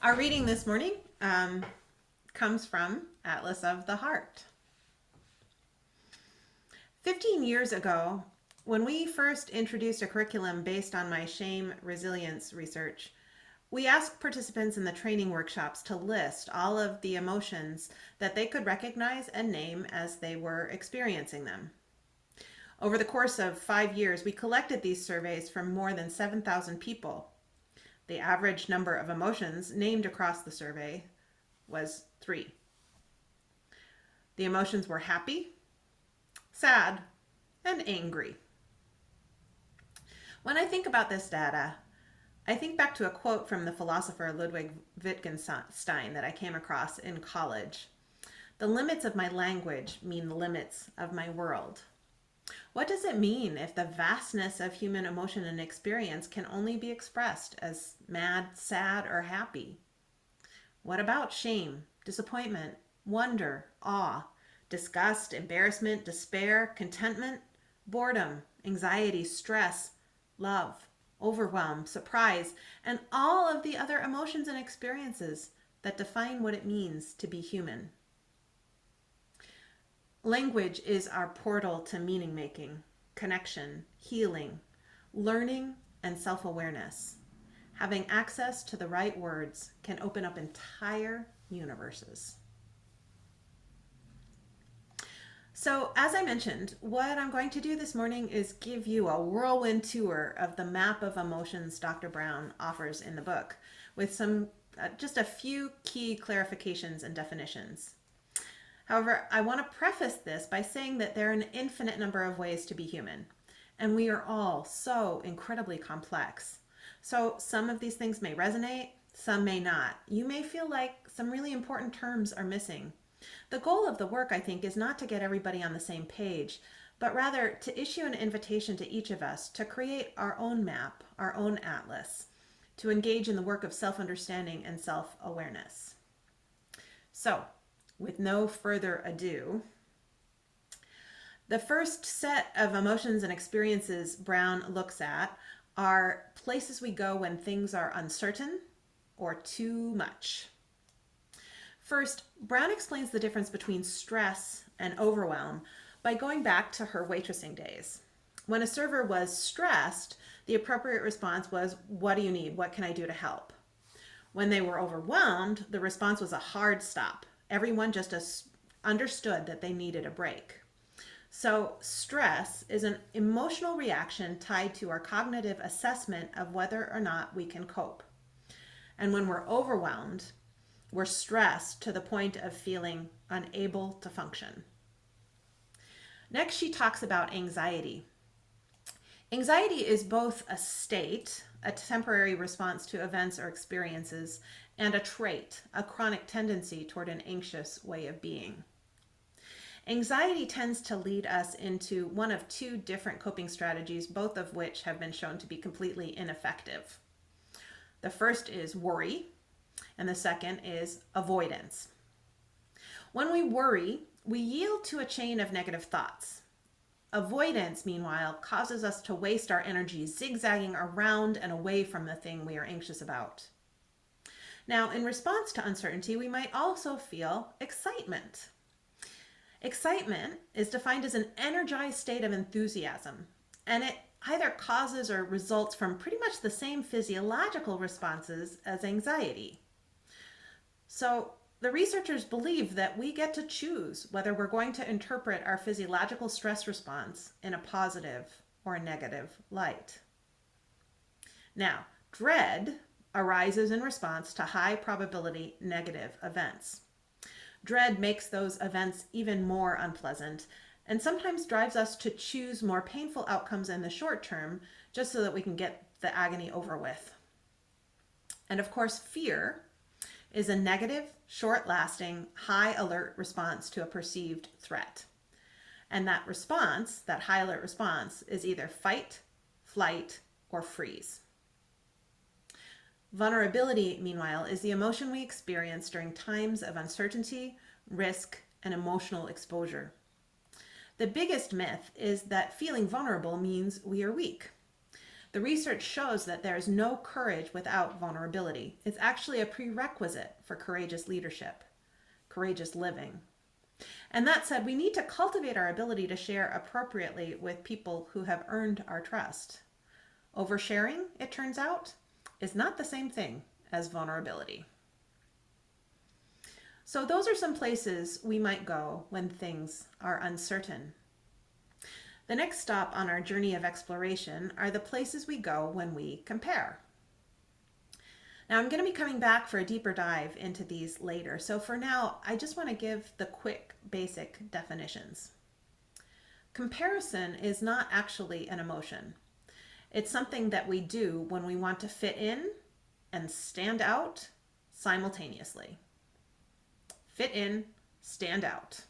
Our reading this morning comes from Atlas of the Heart. 15 years ago, when we first introduced a curriculum based on my shame resilience research, we asked participants in the training workshops to list all of the emotions that they could recognize and name as they were experiencing them. Over the course of 5 years, we collected these surveys from more than 7,000 people. The average number of emotions named across the survey was 3. The emotions were happy, sad, and angry. When I think about this data, I think back to a quote from the philosopher Ludwig Wittgenstein that I came across in college. The limits of my language mean the limits of my world. What does it mean if the vastness of human emotion and experience can only be expressed as mad, sad, or happy? What about shame, disappointment, wonder, awe, disgust, embarrassment, despair, contentment, boredom, anxiety, stress, love, overwhelm, surprise, and all of the other emotions and experiences that define what it means to be human? Language is our portal to meaning making, connection, healing, learning, and self-awareness. Having access to the right words can open up entire universes. So, as I mentioned, what I'm going to do this morning is give you a whirlwind tour of the map of emotions Dr. Brown offers in the book, with just a few key clarifications and definitions. However, I want to preface this by saying that there are an infinite number of ways to be human, and we are all so incredibly complex. So some of these things may resonate, some may not. You may feel like some really important terms are missing. The goal of the work, I think, is not to get everybody on the same page, but rather to issue an invitation to each of us to create our own map, our own atlas, to engage in the work of self-understanding and self-awareness. So, with no further ado, the first set of emotions and experiences Brown looks at are places we go when things are uncertain or too much. First, Brown explains the difference between stress and overwhelm by going back to her waitressing days. When a server was stressed, the appropriate response was, "What do you need? What can I do to help?" When they were overwhelmed, the response was a hard stop. Everyone just understood that they needed a break. So stress is an emotional reaction tied to our cognitive assessment of whether or not we can cope. And when we're overwhelmed, we're stressed to the point of feeling unable to function. Next, she talks about anxiety. Anxiety is both a state, a temporary response to events or experiences, and a trait, a chronic tendency toward an anxious way of being. Anxiety tends to lead us into one of two different coping strategies, both of which have been shown to be completely ineffective. The first is worry, and the second is avoidance. When we worry, we yield to a chain of negative thoughts. Avoidance, meanwhile, causes us to waste our energy zigzagging around and away from the thing we are anxious about. Now, in response to uncertainty, we might also feel excitement. Excitement is defined as an energized state of enthusiasm, and it either causes or results from pretty much the same physiological responses as anxiety. So, the researchers believe that we get to choose whether we're going to interpret our physiological stress response in a positive or a negative light. Now, dread arises in response to high probability negative events. Dread makes those events even more unpleasant and sometimes drives us to choose more painful outcomes in the short term just so that we can get the agony over with. And of course, fear is a negative, short-lasting, high-alert response to a perceived threat. And that response, that high-alert response, is either fight, flight, or freeze. Vulnerability, meanwhile, is the emotion we experience during times of uncertainty, risk, and emotional exposure. The biggest myth is that feeling vulnerable means we are weak. The research shows that there is no courage without vulnerability. It's actually a prerequisite for courageous leadership, courageous living. And that said, we need to cultivate our ability to share appropriately with people who have earned our trust. Oversharing, it turns out, is not the same thing as vulnerability. So those are some places we might go when things are uncertain. The next stop on our journey of exploration are the places we go when we compare. Now, I'm going to be coming back for a deeper dive into these later. So for now, I just want to give the quick basic definitions. Comparison is not actually an emotion. It's something that we do when we want to fit in and stand out simultaneously. Fit in, stand out.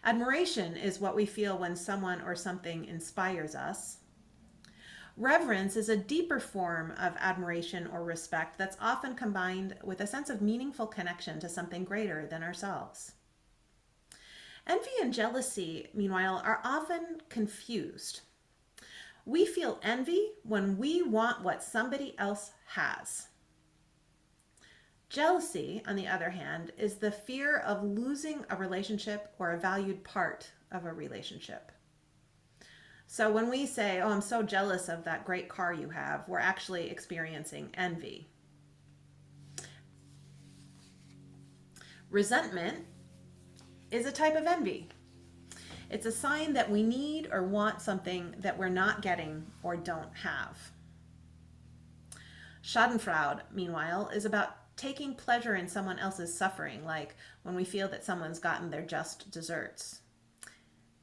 Admiration is what we feel when someone or something inspires us. Reverence is a deeper form of admiration or respect that's often combined with a sense of meaningful connection to something greater than ourselves. Envy and jealousy, meanwhile, are often confused. We feel envy when we want what somebody else has. Jealousy, on the other hand, is the fear of losing a relationship or a valued part of a relationship. So when we say, oh, I'm so jealous of that great car you have, we're actually experiencing envy. Resentment is a type of envy. It's a sign that we need or want something that we're not getting or don't have. Schadenfreude, meanwhile, is about taking pleasure in someone else's suffering, like when we feel that someone's gotten their just desserts.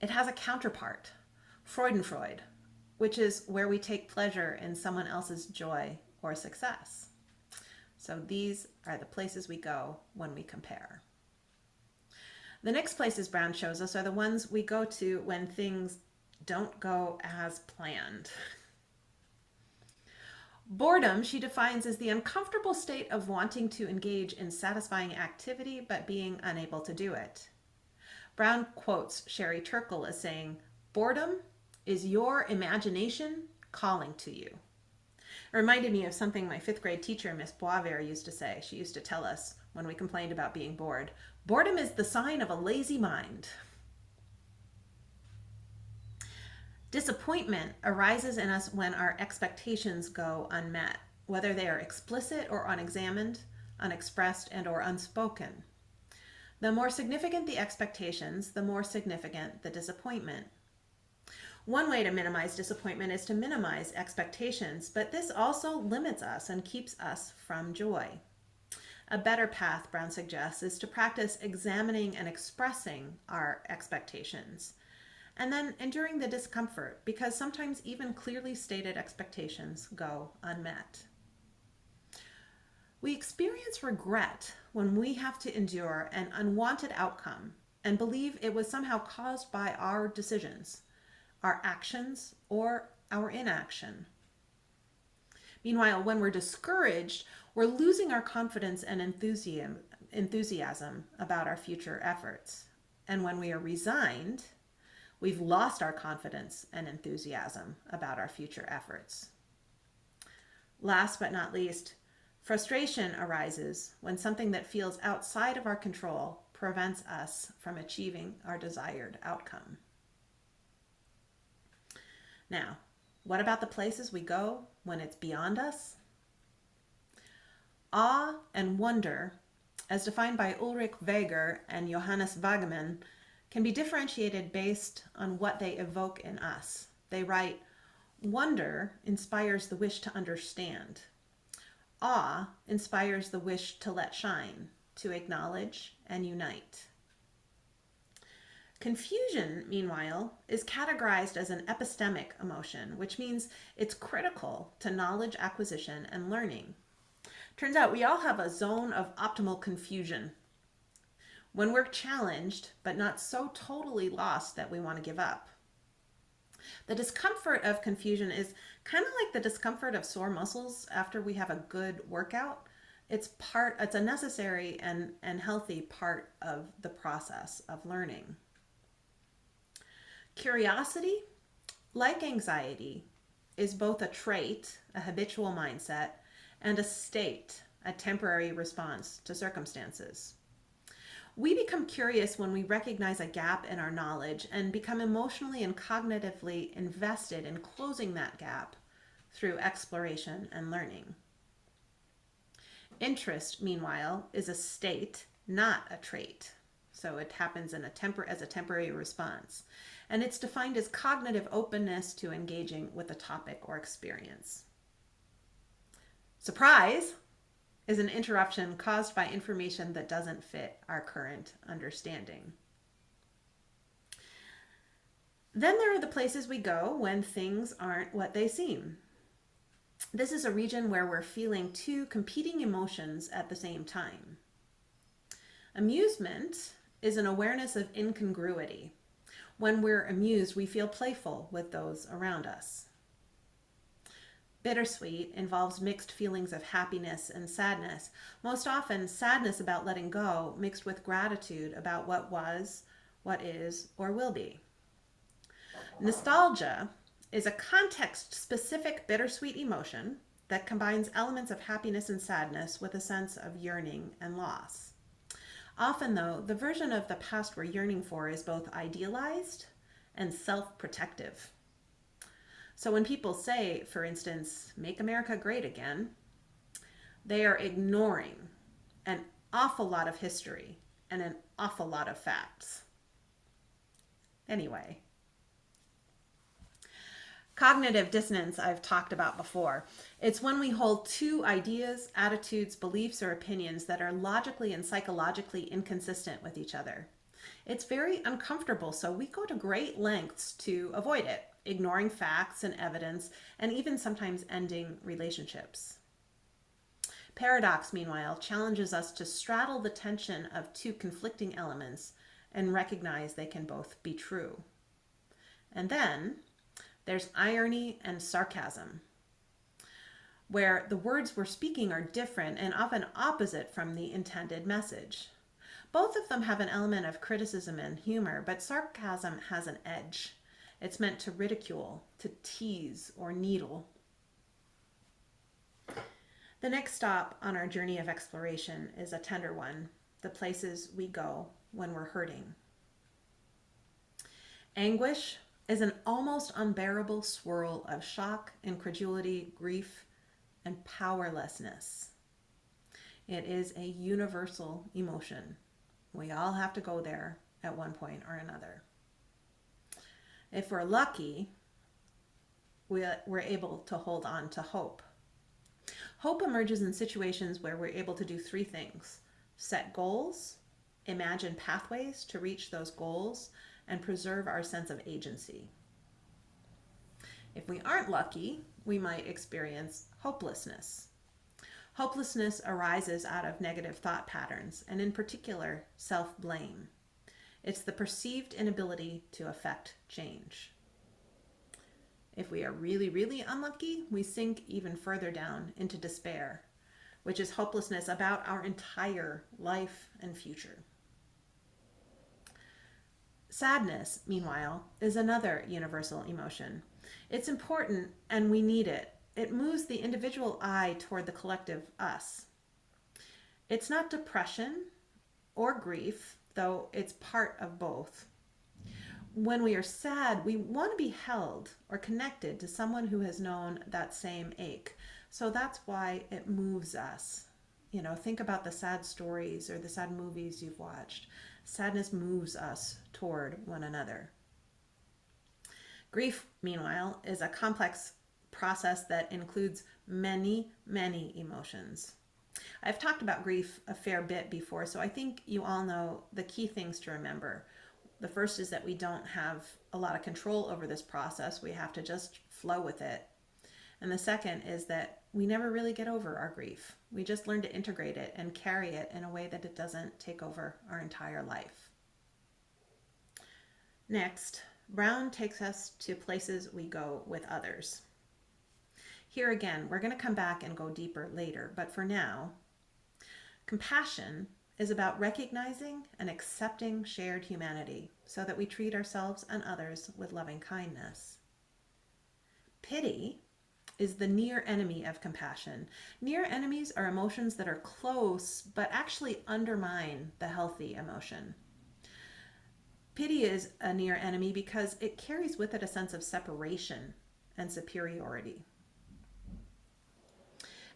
It has a counterpart, Freudenfreude, which is where we take pleasure in someone else's joy or success. So these are the places we go when we compare. The next places Brown shows us are the ones we go to when things don't go as planned. Boredom, she defines as the uncomfortable state of wanting to engage in satisfying activity but being unable to do it. Brown quotes Sherry Turkle as saying, "Boredom is your imagination calling to you." It reminded me of something my 5th grade teacher, Miss Boisvert, used to say. She used to tell us when we complained about being bored, "Boredom is the sign of a lazy mind." Disappointment arises in us when our expectations go unmet, whether they are explicit or unexamined, unexpressed, and or unspoken. The more significant the expectations, the more significant the disappointment. One way to minimize disappointment is to minimize expectations, but this also limits us and keeps us from joy. A better path, Brown suggests, is to practice examining and expressing our expectations, and then enduring the discomfort, because sometimes even clearly stated expectations go unmet. We experience regret when we have to endure an unwanted outcome and believe it was somehow caused by our decisions, our actions, or our inaction. Meanwhile, when we're discouraged, we're losing our confidence and enthusiasm about our future efforts. And when we are resigned, we've lost our confidence and enthusiasm about our future efforts. Last but not least, frustration arises when something that feels outside of our control prevents us from achieving our desired outcome. Now, what about the places we go when it's beyond us? Awe and wonder, as defined by Ulrich Weger and Johannes Wagemann, can be differentiated based on what they evoke in us. They write, "Wonder inspires the wish to understand. Awe inspires the wish to let shine, to acknowledge and unite." Confusion, meanwhile, is categorized as an epistemic emotion, which means it's critical to knowledge acquisition and learning. Turns out we all have a zone of optimal confusion when we're challenged, but not so totally lost that we want to give up. The discomfort of confusion is kind of like the discomfort of sore muscles after we have a good workout. It's a necessary and healthy part of the process of learning. Curiosity, like anxiety, is both a trait, a habitual mindset, and a state, a temporary response to circumstances. We become curious when we recognize a gap in our knowledge and become emotionally and cognitively invested in closing that gap through exploration and learning. Interest, meanwhile, is a state, not a trait. So it happens as a temporary response. And it's defined as cognitive openness to engaging with a topic or experience. Surprise is an interruption caused by information that doesn't fit our current understanding. Then there are the places we go when things aren't what they seem. This is a region where we're feeling two competing emotions at the same time. Amusement is an awareness of incongruity. When we're amused, we feel playful with those around us. Bittersweet involves mixed feelings of happiness and sadness, most often sadness about letting go mixed with gratitude about what was, what is, or will be. Nostalgia is a context-specific bittersweet emotion that combines elements of happiness and sadness with a sense of yearning and loss. Often, though, the version of the past we're yearning for is both idealized and self-protective. So when people say, for instance, "Make America Great Again," they are ignoring an awful lot of history and an awful lot of facts. Anyway, cognitive dissonance I've talked about before. It's when we hold two ideas, attitudes, beliefs, or opinions that are logically and psychologically inconsistent with each other. It's very uncomfortable, so we go to great lengths to avoid it, ignoring facts and evidence, and even sometimes ending relationships. Paradox, meanwhile, challenges us to straddle the tension of two conflicting elements and recognize they can both be true. And then there's irony and sarcasm, where the words we're speaking are different and often opposite from the intended message. Both of them have an element of criticism and humor, but sarcasm has an edge. It's meant to ridicule, to tease, or needle. The next stop on our journey of exploration is a tender one, the places we go when we're hurting. Anguish is an almost unbearable swirl of shock, incredulity, grief, and powerlessness. It is a universal emotion. We all have to go there at one point or another. If we're lucky, we're able to hold on to hope. Hope emerges in situations where we're able to do three things: set goals, imagine pathways to reach those goals, and preserve our sense of agency. If we aren't lucky, we might experience hopelessness. Hopelessness arises out of negative thought patterns, and in particular, self-blame. It's the perceived inability to affect change. If we are really, really unlucky, we sink even further down into despair, which is hopelessness about our entire life and future. Sadness, meanwhile, is another universal emotion. It's important and we need it. It moves the individual I toward the collective us. It's not depression or grief, though it's part of both. When we are sad, we want to be held or connected to someone who has known that same ache. So that's why it moves us. You know, think about the sad stories or the sad movies you've watched. Sadness moves us toward one another. Grief, meanwhile, is a complex process that includes many, many emotions. I've talked about grief a fair bit before, so I think you all know the key things to remember. The first is that we don't have a lot of control over this process. We have to just flow with it. And the second is that we never really get over our grief. We just learn to integrate it and carry it in a way that it doesn't take over our entire life. Next, Brown takes us to places we go with others. Here again, we're going to come back and go deeper later, but for now, compassion is about recognizing and accepting shared humanity so that we treat ourselves and others with loving kindness. Pity is the near enemy of compassion. Near enemies are emotions that are close but actually undermine the healthy emotion. Pity is a near enemy because it carries with it a sense of separation and superiority.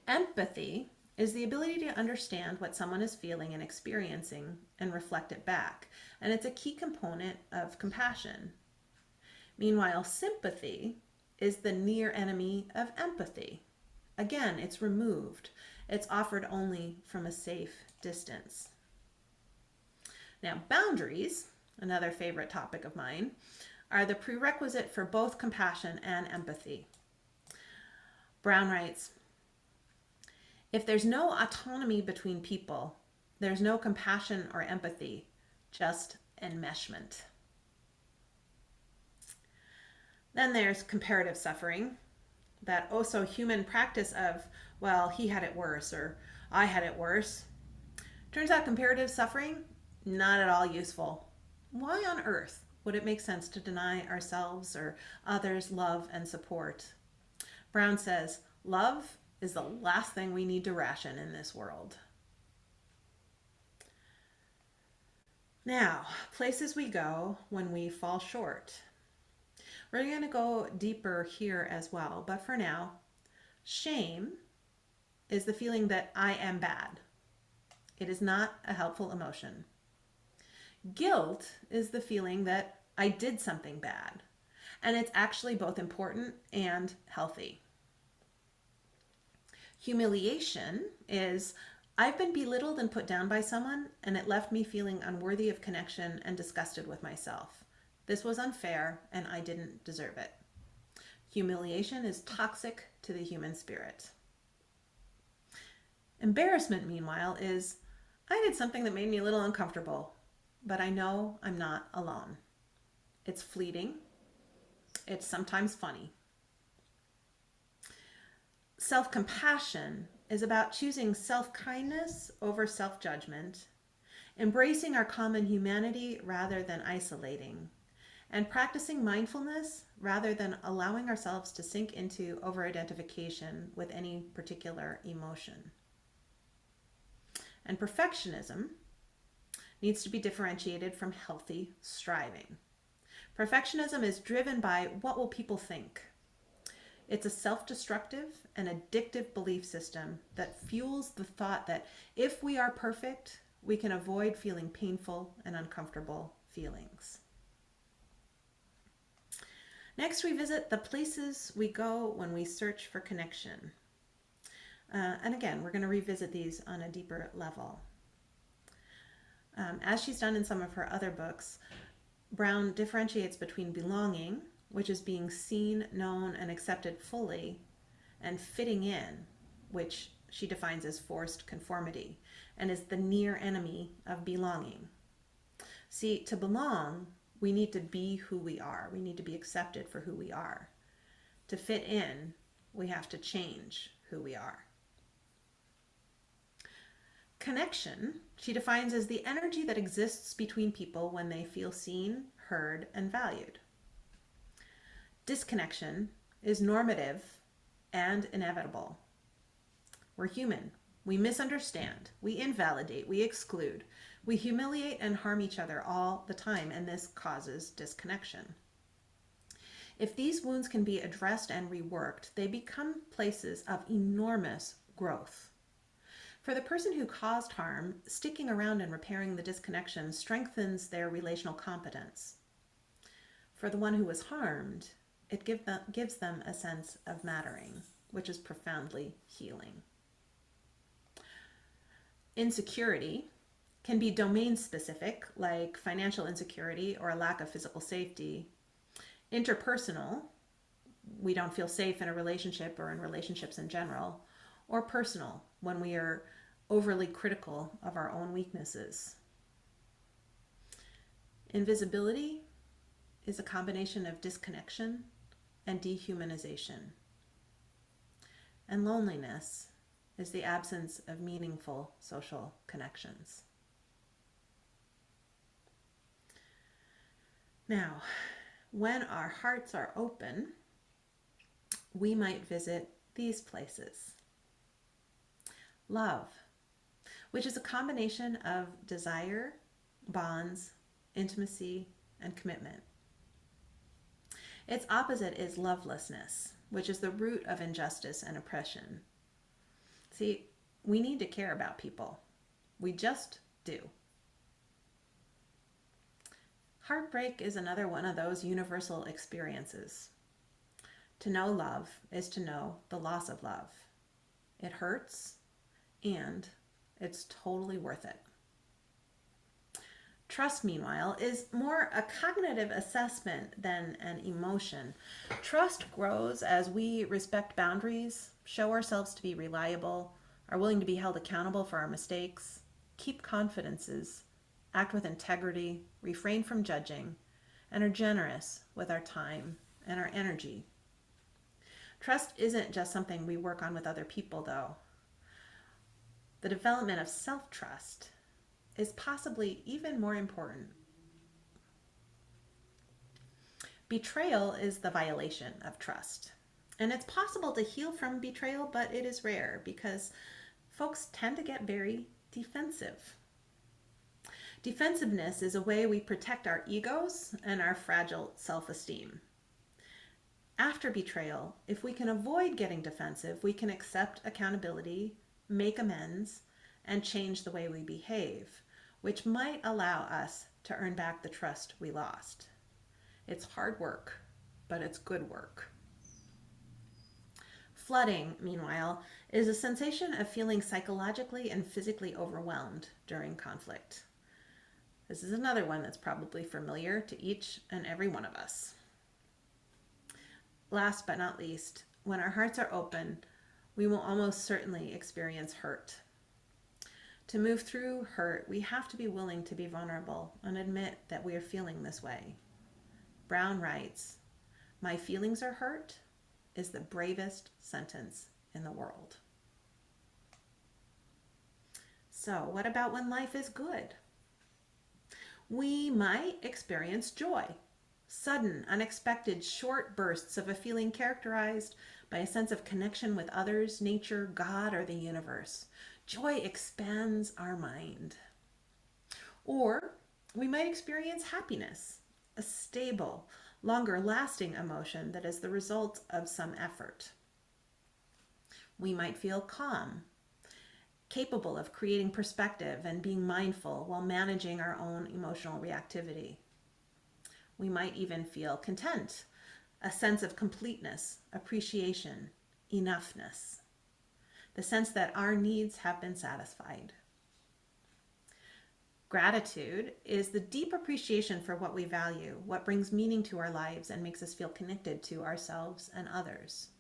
Empathy is the ability to understand what someone is feeling and experiencing and reflect it back. And it's a key component of compassion. Meanwhile, sympathy is the near enemy of empathy. Again, it's removed. It's offered only from a safe distance. Now, boundaries, another favorite topic of mine, are the prerequisite for both compassion and empathy. Brown writes, if there's no autonomy between people, there's no compassion or empathy, just enmeshment. Then there's comparative suffering, that also human practice of, well, he had it worse or I had it worse. Turns out comparative suffering, not at all useful. Why on earth would it make sense to deny ourselves or others love and support? Brown says, love is the last thing we need to ration in this world. Now, places we go when we fall short. We're going to go deeper here as well, but for now, shame is the feeling that I am bad. It is not a helpful emotion. Guilt is the feeling that I did something bad, and it's actually both important and healthy. Humiliation is I've been belittled and put down by someone, and it left me feeling unworthy of connection and disgusted with myself. This was unfair, and I didn't deserve it. Humiliation is toxic to the human spirit. Embarrassment, meanwhile, is I did something that made me a little uncomfortable, but I know I'm not alone. It's fleeting. It's sometimes funny. Self-compassion is about choosing self-kindness over self-judgment, embracing our common humanity rather than isolating, and practicing mindfulness rather than allowing ourselves to sink into over-identification with any particular emotion. And perfectionism needs to be differentiated from healthy striving. Perfectionism is driven by what will people think. It's a self-destructive and addictive belief system that fuels the thought that if we are perfect, we can avoid feeling painful and uncomfortable feelings. Next, we visit the places we go when we search for connection. And again, we're going to revisit these on a deeper level. As she's done in some of her other books, Brown differentiates between belonging, which is being seen, known, and accepted fully, and fitting in, which she defines as forced conformity, and is the near enemy of belonging. See, to belong, we need to be who we are. We need to be accepted for who we are. To fit in, we have to change who we are. Connection, she defines as the energy that exists between people when they feel seen, heard, and valued. Disconnection is normative and inevitable. We're human. We misunderstand. We invalidate. We exclude. We humiliate and harm each other all the time, and this causes disconnection. If these wounds can be addressed and reworked, they become places of enormous growth. For the person who caused harm, sticking around and repairing the disconnection strengthens their relational competence. For the one who was harmed, it gives them a sense of mattering, which is profoundly healing. Insecurity can be domain-specific, like financial insecurity or a lack of physical safety. Interpersonal, we don't feel safe in a relationship or in relationships in general. Or personal, when we are overly critical of our own weaknesses. Invisibility is a combination of disconnection and dehumanization. And loneliness is the absence of meaningful social connections. Now, when our hearts are open, we might visit these places. Love, which is a combination of desire, bonds, intimacy, and commitment. Its opposite is lovelessness, which is the root of injustice and oppression. See, we need to care about people. We just do. Heartbreak is another one of those universal experiences. To know love is to know the loss of love. It hurts, and it's totally worth it. Trust, meanwhile, is more a cognitive assessment than an emotion. Trust grows as we respect boundaries, show ourselves to be reliable, are willing to be held accountable for our mistakes, keep confidences, act with integrity, refrain from judging, and are generous with our time and our energy. Trust isn't just something we work on with other people, though. The development of self-trust is possibly even more important. Betrayal is the violation of trust. And it's possible to heal from betrayal, but it is rare because folks tend to get very defensive. Defensiveness is a way we protect our egos and our fragile self-esteem. After betrayal, if we can avoid getting defensive, we can accept accountability, make amends, and change the way we behave, which might allow us to earn back the trust we lost. It's hard work, but it's good work. Flooding, meanwhile, is a sensation of feeling psychologically and physically overwhelmed during conflict. This is another one that's probably familiar to each and every one of us. Last but not least, when our hearts are open, we will almost certainly experience hurt. To move through hurt, we have to be willing to be vulnerable and admit that we are feeling this way. Brown writes, "My feelings are hurt is the bravest sentence in the world." So, what about when life is good? We might experience joy, sudden, unexpected, short bursts of a feeling characterized by a sense of connection with others, nature, God, or the universe. Joy expands our mind. Or we might experience happiness, a stable, longer lasting emotion that is the result of some effort. We might feel calm, capable of creating perspective and being mindful while managing our own emotional reactivity. We might even feel content, a sense of completeness, appreciation, enoughness, the sense that our needs have been satisfied. Gratitude is the deep appreciation for what we value, what brings meaning to our lives and makes us feel connected to ourselves and others.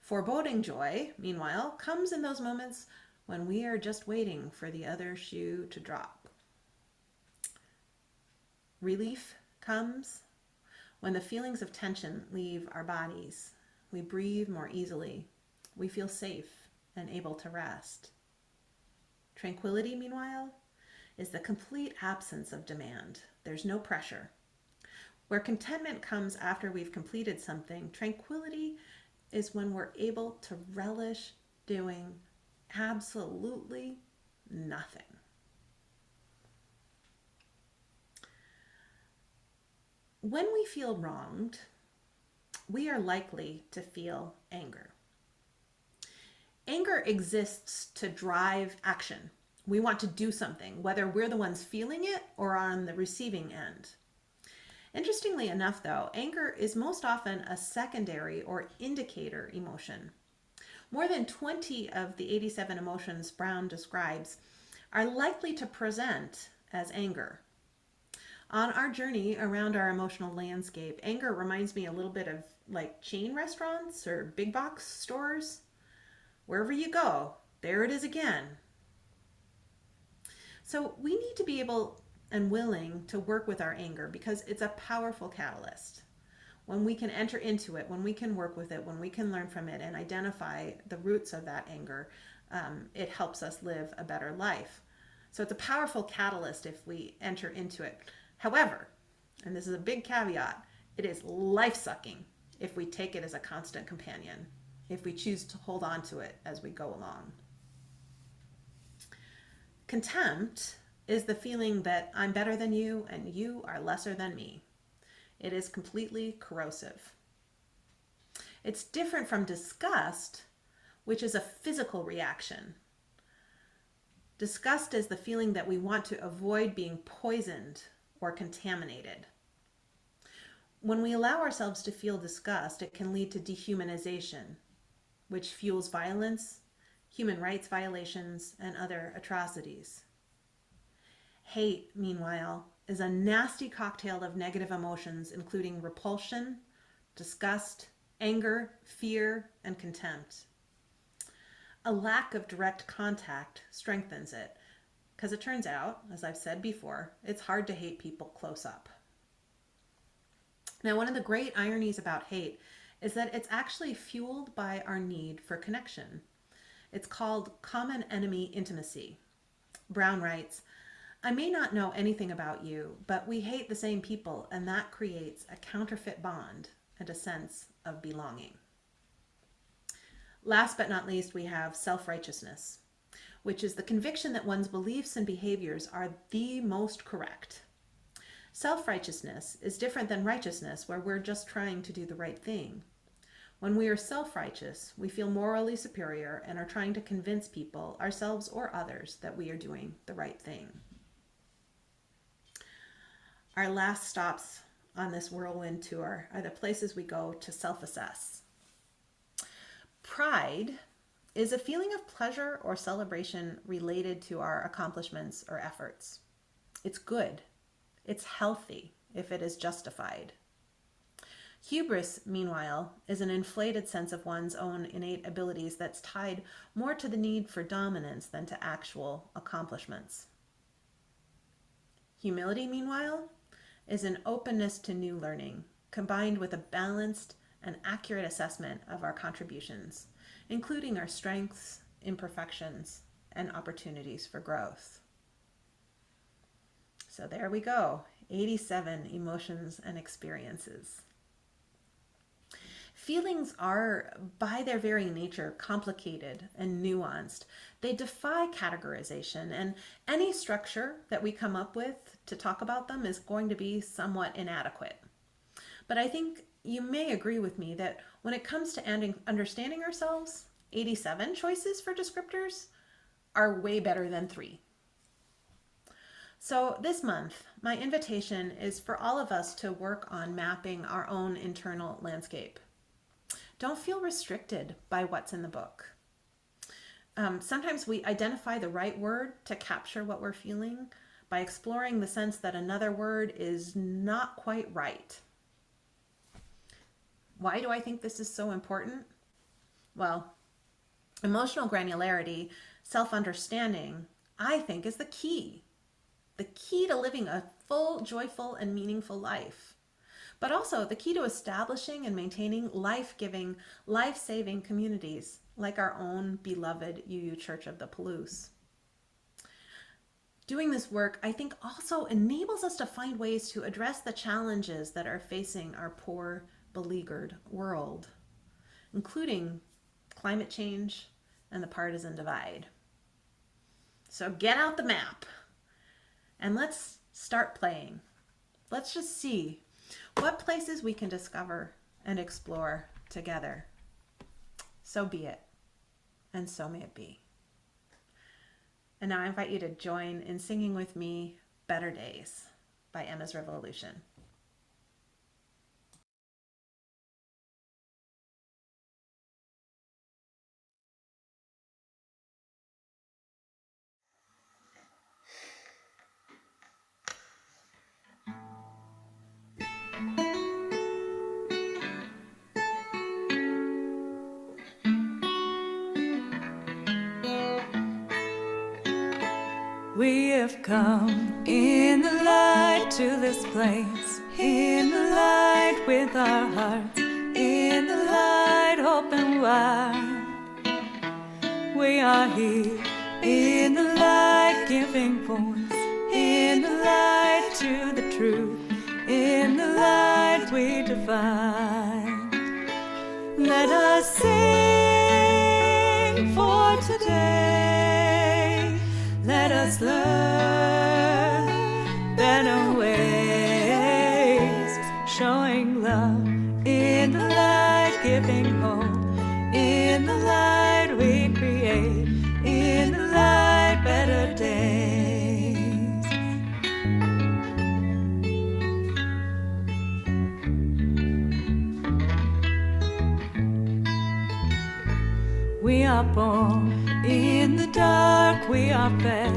Foreboding joy, meanwhile, comes in those moments when we are just waiting for the other shoe to drop. Relief comes when the feelings of tension leave our bodies. We breathe more easily. We feel safe and able to rest. Tranquility, meanwhile, is the complete absence of demand. There's no pressure. Where contentment comes after we've completed something, tranquility is when we're able to relish doing absolutely nothing. When we feel wronged, we are likely to feel anger. Anger exists to drive action. We want to do something, whether we're the ones feeling it or on the receiving end. Interestingly enough, though, anger is most often a secondary or indicator emotion. More than 20 of the 87 emotions Brown describes are likely to present as anger. On our journey around our emotional landscape, anger reminds me a little bit of like chain restaurants or big box stores. Wherever you go, there it is again. So we need to be able and willing to work with our anger because it's a powerful catalyst. When we can enter into it, when we can work with it, when we can learn from it and identify the roots of that anger, it helps us live a better life. So it's a powerful catalyst if we enter into it. However, and this is a big caveat, it is life-sucking if we take it as a constant companion. if we choose to hold on to it as we go along. Contempt is the feeling that I'm better than you and you are lesser than me. It is completely corrosive. It's different from disgust, which is a physical reaction. Disgust is the feeling that we want to avoid being poisoned or contaminated. When we allow ourselves to feel disgust, it can lead to dehumanization, which fuels violence, human rights violations, and other atrocities. Hate, meanwhile, is a nasty cocktail of negative emotions, including repulsion, disgust, anger, fear, and contempt. A lack of direct contact strengthens it, because it turns out, as I've said before, it's hard to hate people close up. Now, one of the great ironies about hate is that it's actually fueled by our need for connection. It's called common enemy intimacy. Brown writes, I may not know anything about you, but we hate the same people, and that creates a counterfeit bond and a sense of belonging. Last but not least, we have self-righteousness, which is the conviction that one's beliefs and behaviors are the most correct. Self-righteousness is different than righteousness, where we're just trying to do the right thing. When we are self-righteous, we feel morally superior and are trying to convince people, ourselves or others, that we are doing the right thing. Our last stops on this whirlwind tour are the places we go to self-assess. Pride is a feeling of pleasure or celebration related to our accomplishments or efforts. It's good. It's healthy if it is justified. Hubris, meanwhile, is an inflated sense of one's own innate abilities that's tied more to the need for dominance than to actual accomplishments. Humility, meanwhile, is an openness to new learning, combined with a balanced and accurate assessment of our contributions, including our strengths, imperfections, and opportunities for growth. So there we go, 87 emotions and experiences. Feelings are, by their very nature, complicated and nuanced. They defy categorization, and any structure that we come up with to talk about them is going to be somewhat inadequate. But I think you may agree with me that when it comes to understanding ourselves, 87 choices for descriptors are way better than 3. So this month, my invitation is for all of us to work on mapping our own internal landscape. Don't feel restricted by what's in the book. Sometimes we identify the right word to capture what we're feeling by exploring the sense that another word is not quite right. Why do I think this is so important? Well, emotional granularity, self-understanding, I think is the key to living a full, joyful, and meaningful life, but also the key to establishing and maintaining life-giving, life-saving communities like our own beloved UU Church of the Palouse. Doing this work, I think, also enables us to find ways to address the challenges that are facing our poor, beleaguered world, including climate change and the partisan divide. So get out the map and let's start playing. Let's just see what places we can discover and explore together. So be it, and so may it be. And now I invite you to join in singing with me Better Days by Emma's Revolution. We have come in the light to this place, in the light with our hearts, in the light open wide. We are here in the light giving voice, in the light to the truth, in the light we divide. Let us sing. us learn better ways, showing love in the light, giving hope. In the light we create, in the light better days. We are born in the dark, we are fed.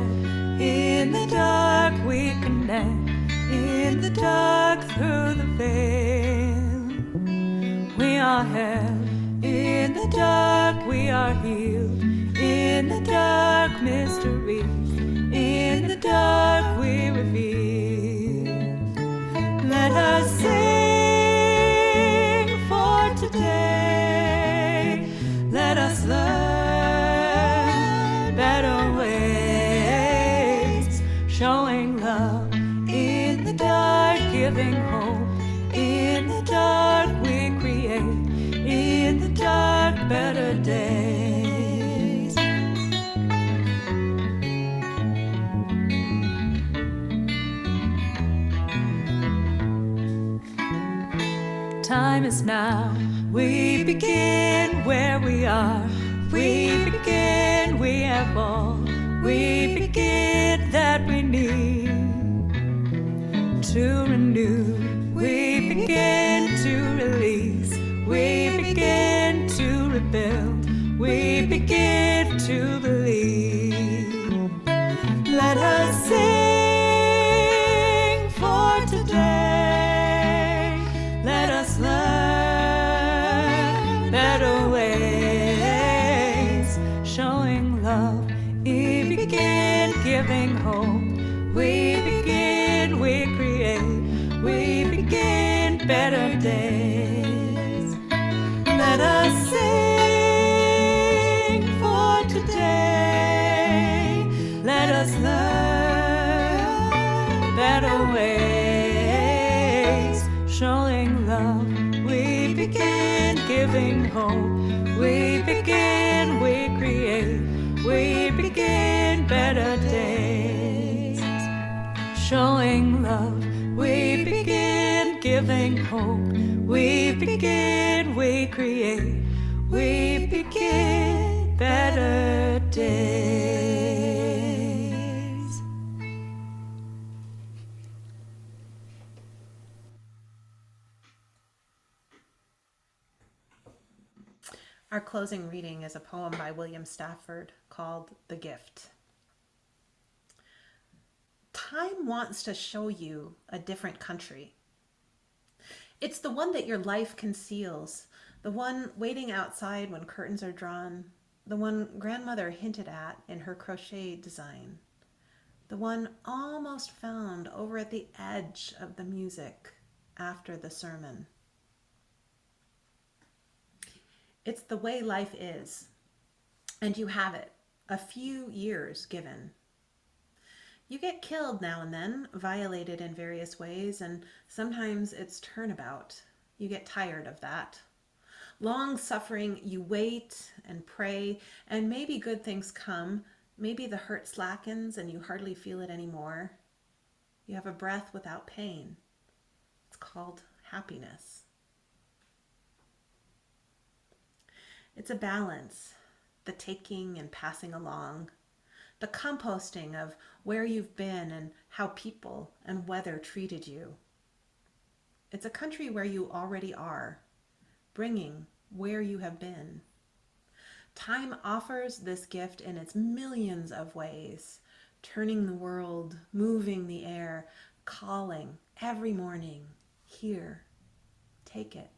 In the dark we connect, in the dark through the veil. We are held, in the dark we are healed. In the dark mysteries, in the dark we reveal. Let us sing for today. Let us learn better ways, showing love in the dark, giving hope. In the dark we create, in the dark better days. Time is now, we begin where we are. We begin, we have all. We begin that we need to renew. We begin to release. We begin to rebuild. We begin to believe. Let us sing for today. Let us learn better ways, showing love. We begin giving hope. We begin, we create. We begin better days. Let us sing for today. Let us learn better ways, showing love. We begin giving hope. We begin, we create. We begin better days, showing love. We begin giving hope. We begin, we create. We begin better days. Our closing reading is a poem by William Stafford called The Gift. Time wants to show you a different country. It's the one that your life conceals, the one waiting outside when curtains are drawn, the one grandmother hinted at in her crochet design, the one almost found over at the edge of the music after the sermon. It's the way life is, and you have it, a few years given. You get killed now and then, violated in various ways, and sometimes it's turnabout. You get tired of that. Long suffering, you wait and pray, and maybe good things come. Maybe the hurt slackens and you hardly feel it anymore. You have a breath without pain. It's called happiness. It's a balance, the taking and passing along, the composting of where you've been and how people and weather treated you. It's a country where you already are, bringing where you have been. Time offers this gift in its millions of ways, turning the world, moving the air, calling every morning, here, take it,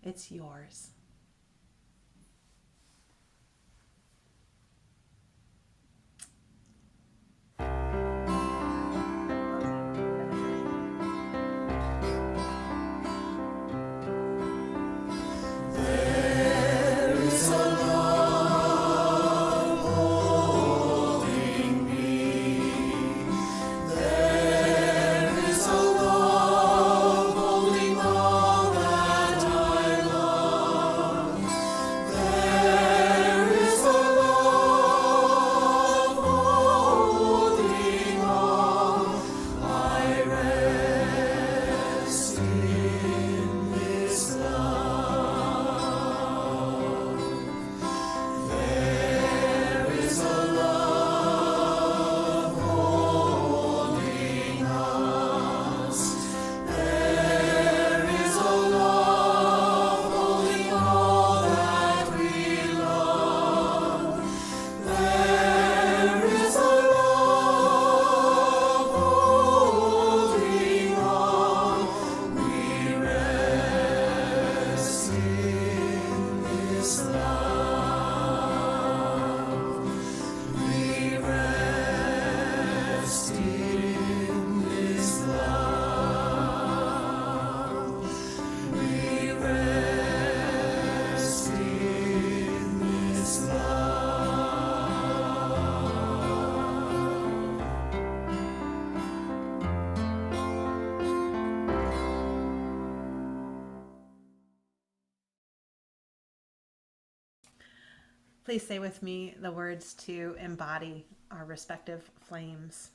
it's yours. Please say with me the words to embody our respective flames.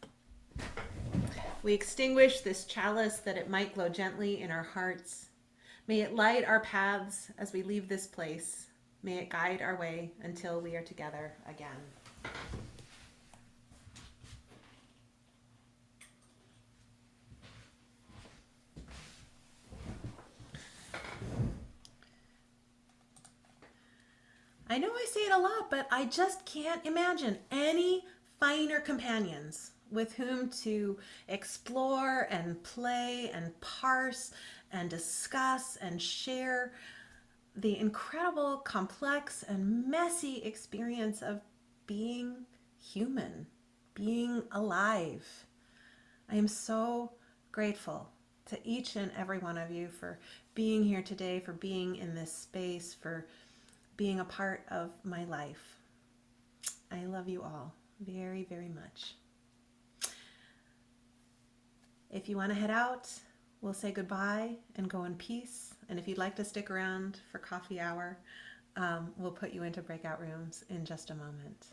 We extinguish this chalice that it might glow gently in our hearts. May it light our paths as we leave this place. May it guide our way until we are together again. I know I say it a lot, but I just can't imagine any finer companions with whom to explore and play and parse and discuss and share the incredible, complex, and messy experience of being human, being alive. I am so grateful to each and every one of you for being here today, for being in this space, for being a part of my life. I love you all very, very much. If you want to head out, we'll say goodbye and go in peace. And if you'd like to stick around for coffee hour, we'll put you into breakout rooms in just a moment.